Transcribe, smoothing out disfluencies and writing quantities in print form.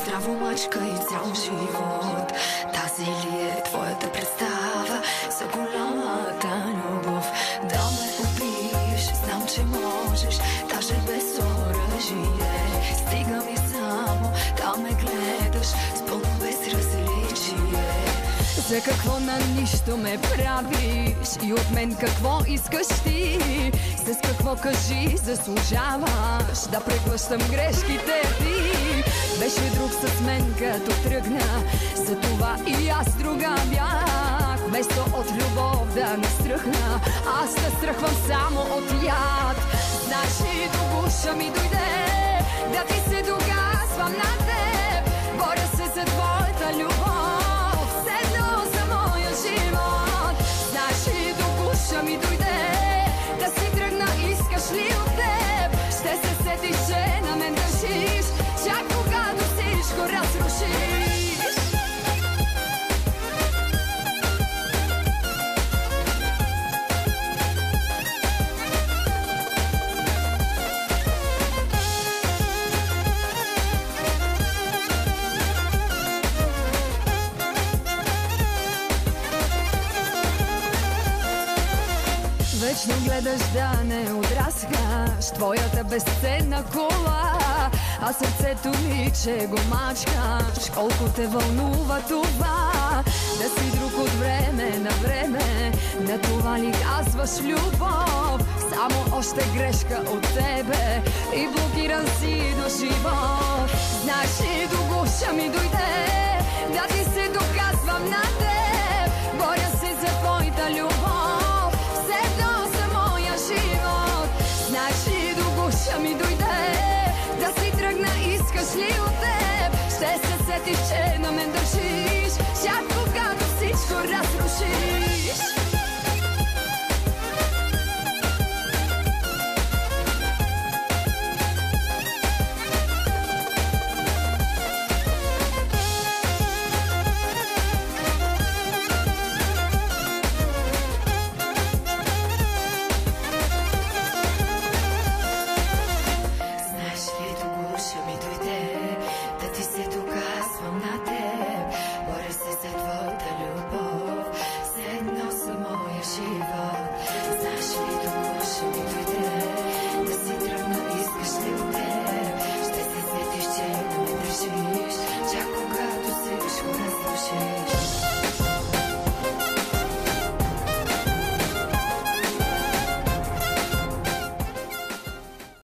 Здраво мачкай цял живот. Тази ли е твоята представа за голямата любов? Да ме убиеш, знам, че можеш, даже без оръжие. Стига ми само да ме гледаш с пълно безразличие. За какво на нищо ме правиш и от мен какво искаш ти? С какво, кажи, заслужаваш да преглъщам грешките ти? Беше друг с мен като тръгна, затова и аз друга бях. Вместо от любов да не стръхна, аз се страхвам само от яд. Знаеш ли, до гуша ми дойде да ти се доказвам на теб. Боря се за твоята любов, седно за моя живот. Знаеш ли, до гуша ми дойде да си тръгна, искаш ли от теб? Ще се сетиш, че на мен държиш, чак когато всичко разрушиш. Вечно гледаш да не отраскаш твоята безценна кола, а сърцето ми, че го мачкаш. Колко те вълнува това да си друг от време на време? На това ли казваш любов? Само още грешка от тебе и блокиран си до живот. Знаеш ли, до гуша ми дойде да ти се доказвам на теб. Боря се за твоята любов, седно за моя живот. Знаеш ли, до гуша ми дойде да си тръгна, искаш ли от теб? Ще се сетиш, че на мен държиш, чак когато всичко разрушиш.